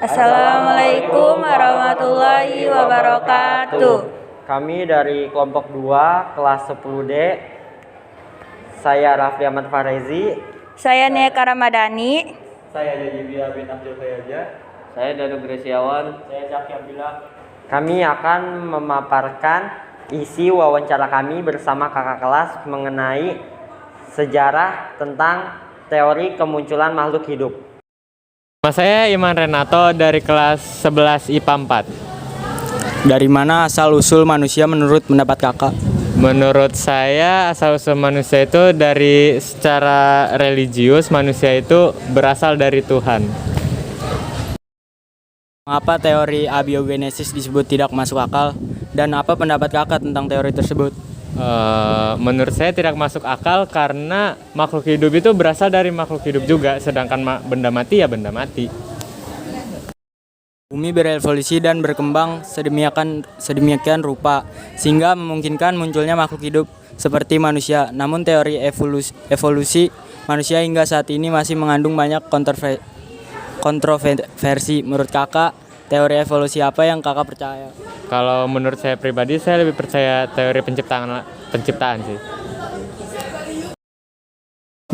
Assalamualaikum warahmatullahi wabarakatuh. Kami dari kelompok 2 kelas 10D. Saya Rafli Ahmad Farezi. Saya Nia Ramadhani. Saya Yudhibia bin Abdul Khayaja. Saya Danu Gresiawan. Saya Zaki Abdillah. Kami akan memaparkan isi wawancara kami bersama kakak kelas mengenai sejarah tentang teori kemunculan makhluk hidup. Nama saya Iman Renato dari kelas 11 IPA 4. Dari mana asal-usul manusia menurut pendapat kakak? Menurut saya asal-usul manusia itu dari secara religius, manusia itu berasal dari Tuhan. Mengapa teori abiogenesis disebut tidak masuk akal? Dan apa pendapat kakak tentang teori tersebut? Menurut saya tidak masuk akal karena makhluk hidup itu berasal dari makhluk hidup juga, sedangkan benda mati ya benda mati. Bumi berevolusi dan berkembang sedemikian rupa sehingga memungkinkan munculnya makhluk hidup seperti manusia. Namun teori evolusi manusia hingga saat ini masih mengandung banyak kontroversi. Menurut kakak, teori evolusi apa yang kakak percaya? Kalau menurut saya pribadi, saya lebih percaya teori penciptaan sih.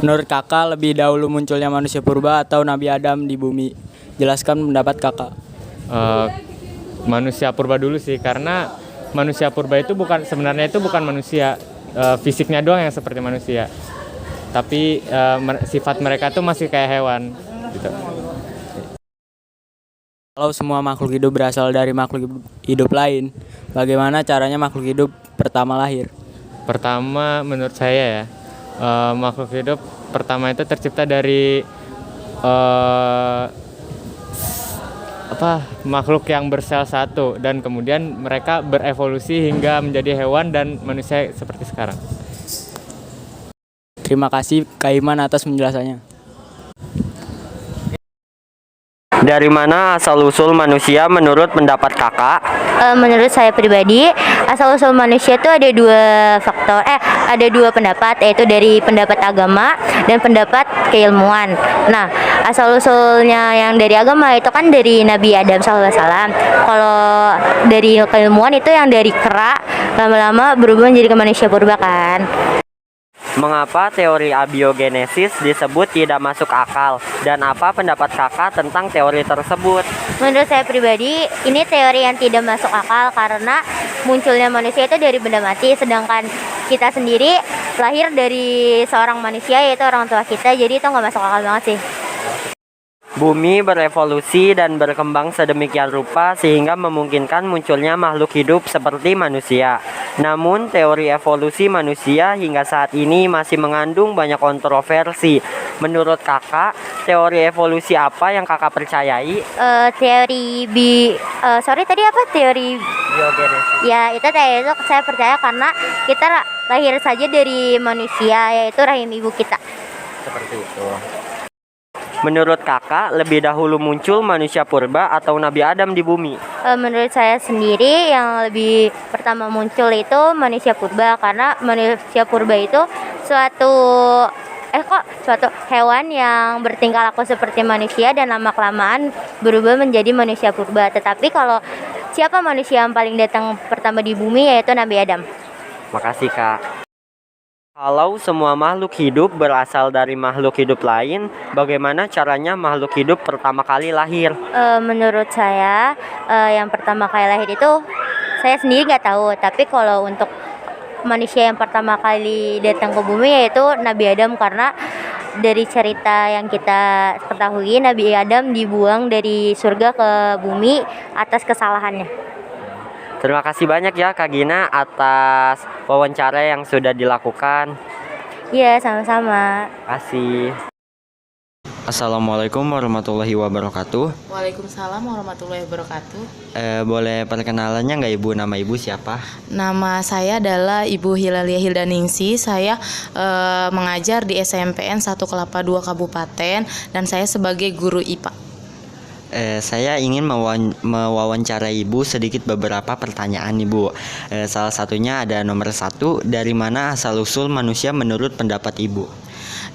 Menurut kakak, lebih dahulu munculnya manusia purba atau Nabi Adam di bumi? Jelaskan pendapat kakak. Manusia purba dulu sih, karena manusia purba itu sebenarnya bukan manusia, fisiknya doang yang seperti manusia, tapi sifat mereka tuh masih kayak hewan gitu. Kalau semua makhluk hidup berasal dari makhluk hidup lain, bagaimana caranya makhluk hidup pertama lahir? Pertama, menurut saya ya, makhluk hidup pertama itu tercipta dari makhluk yang bersel satu, dan kemudian mereka berevolusi hingga menjadi hewan dan manusia seperti sekarang. Terima kasih Kak Iman atas penjelasannya. Dari mana asal-usul manusia menurut pendapat kakak? Menurut saya pribadi, asal-usul manusia itu ada dua pendapat, yaitu dari pendapat agama dan pendapat keilmuan. Nah, asal-usulnya yang dari agama itu kan dari Nabi Adam SAW. Kalau dari keilmuan itu yang dari kera lama-lama berubah menjadi ke manusia purba kan. Mengapa teori abiogenesis disebut tidak masuk akal? Dan apa pendapat kakak tentang teori tersebut? Menurut saya pribadi, ini teori yang tidak masuk akal karena munculnya manusia itu dari benda mati, sedangkan kita sendiri lahir dari seorang manusia, yaitu orang tua kita, jadi itu nggak masuk akal banget sih. Bumi berevolusi dan berkembang sedemikian rupa sehingga memungkinkan munculnya makhluk hidup seperti manusia. Namun teori evolusi manusia hingga saat ini masih mengandung banyak kontroversi. Menurut kakak, teori evolusi apa yang kakak percayai? Teori Biogenesis. Ya, itu saya percaya karena kita lahir saja dari manusia, yaitu rahim ibu kita. Seperti itu. Menurut kakak, lebih dahulu muncul manusia purba atau Nabi Adam di bumi? Menurut saya sendiri yang lebih pertama muncul itu manusia purba, karena manusia purba itu suatu hewan yang bertingkah laku seperti manusia dan lama-kelamaan berubah menjadi manusia purba. Tetapi kalau siapa manusia yang paling datang pertama di bumi, yaitu Nabi Adam. Makasih kak. Kalau semua makhluk hidup berasal dari makhluk hidup lain, bagaimana caranya makhluk hidup pertama kali lahir? Menurut saya, yang pertama kali lahir itu saya sendiri nggak tahu. Tapi kalau untuk manusia yang pertama kali datang ke bumi, yaitu Nabi Adam, karena dari cerita yang kita ketahui, Nabi Adam dibuang dari surga ke bumi atas kesalahannya. Terima kasih banyak ya Kak Gina atas wawancara yang sudah dilakukan. Iya, sama-sama. Terima kasih. Assalamualaikum warahmatullahi wabarakatuh. Waalaikumsalam warahmatullahi wabarakatuh. Boleh perkenalannya nggak Ibu? Nama Ibu siapa? Nama saya adalah Ibu Hilalia Hildaningsi. Saya mengajar di SMPN 1 Kelapa II Kabupaten dan saya sebagai guru IPA. Saya ingin mewawancarai Ibu sedikit beberapa pertanyaan Ibu. Salah satunya ada nomor 1, dari mana asal-usul manusia menurut pendapat Ibu?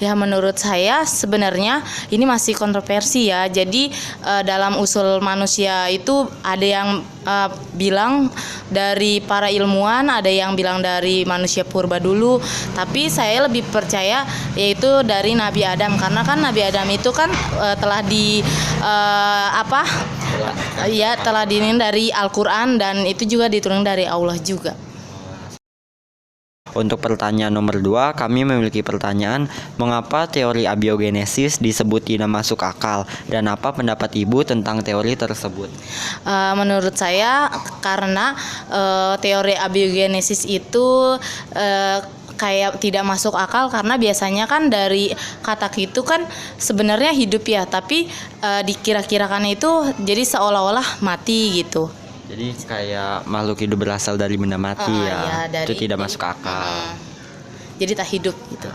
Ya menurut saya sebenarnya ini masih kontroversi ya. Jadi dalam usul manusia itu ada yang bilang dari para ilmuwan, ada yang bilang dari manusia purba dulu. Tapi saya lebih percaya yaitu dari Nabi Adam, karena kan Nabi Adam itu kan telah telah diinin dari Al-Qur'an dan itu juga diturunkan dari Allah juga. Untuk pertanyaan nomor 2, kami memiliki pertanyaan, mengapa teori abiogenesis disebut tidak masuk akal dan apa pendapat Ibu tentang teori tersebut? Menurut saya karena teori abiogenesis itu kayak tidak masuk akal, karena biasanya kan dari kata itu kan sebenarnya hidup ya, tapi dikira-kirakan itu jadi seolah-olah mati gitu. Jadi kayak makhluk hidup berasal dari benda mati itu tidak masuk akal. Jadi tak hidup gitu.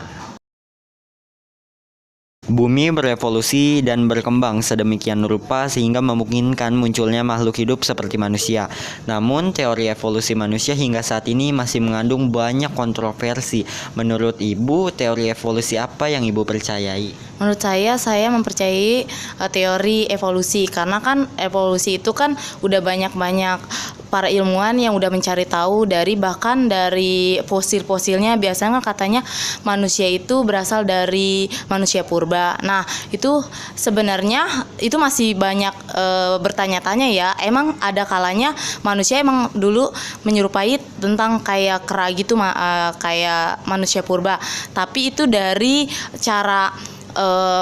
Bumi berevolusi dan berkembang sedemikian rupa sehingga memungkinkan munculnya makhluk hidup seperti manusia. Namun, teori evolusi manusia hingga saat ini masih mengandung banyak kontroversi. Menurut Ibu, teori evolusi apa yang Ibu percayai? Menurut saya mempercayai teori evolusi, karena kan evolusi itu kan udah banyak-banyak para ilmuwan yang udah mencari tahu bahkan dari fosil-fosilnya. Biasanya katanya manusia itu berasal dari manusia purba. Nah, itu sebenarnya itu masih banyak bertanya-tanya ya. Emang ada kalanya manusia emang dulu menyerupai tentang kayak kera gitu, kayak manusia purba. Tapi itu dari cara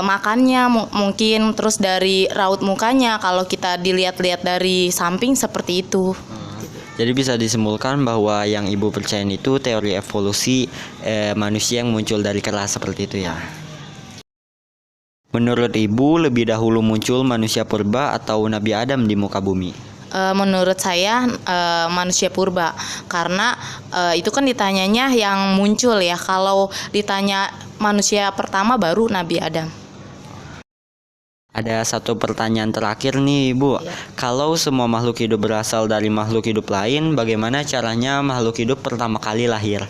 makannya mungkin, terus dari raut mukanya kalau kita dilihat-lihat dari samping seperti itu. Jadi bisa disimpulkan bahwa yang Ibu percaya itu teori evolusi manusia yang muncul dari kera seperti itu ya. Menurut Ibu, lebih dahulu muncul manusia purba atau Nabi Adam di muka bumi? Menurut saya manusia purba, karena itu kan ditanyanya yang muncul ya. Kalau ditanya manusia pertama baru Nabi Adam. Ada satu pertanyaan terakhir nih Ibu. Kalau semua makhluk hidup berasal dari makhluk hidup lain, bagaimana caranya makhluk hidup pertama kali lahir?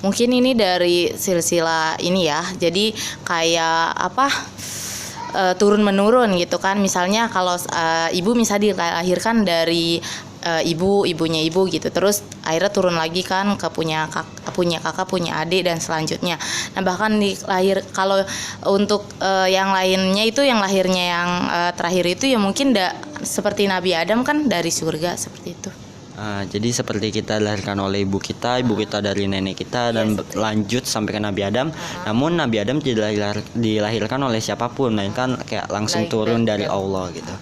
Mungkin ini dari silsilah ini ya. Jadi kayak turun menurun gitu kan. Misalnya kalau ibu misalnya dilahirkan dari ibunya ibu gitu, terus akhirnya turun lagi kan ke punya kakak, punya adik dan selanjutnya. Nah, bahkan kalau untuk yang lainnya itu, yang lahirnya yang terakhir itu ya mungkin seperti Nabi Adam kan dari surga seperti itu. Jadi seperti kita dilahirkan oleh ibu kita dari nenek kita, dan lanjut sampai ke Nabi Adam. Namun Nabi Adam tidak dilahirkan oleh siapapun, melainkan kayak langsung turun dari Allah gitu.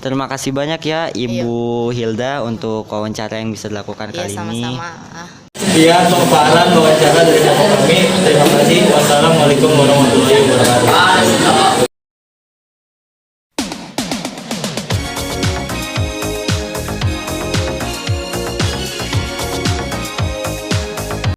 Terima kasih banyak ya Ibu Hilda untuk wawancara yang bisa dilakukan kali ini. Sekian pemaparan wawancara dari kami. Terima kasih. Wassalamualaikum warahmatullahi wabarakatuh.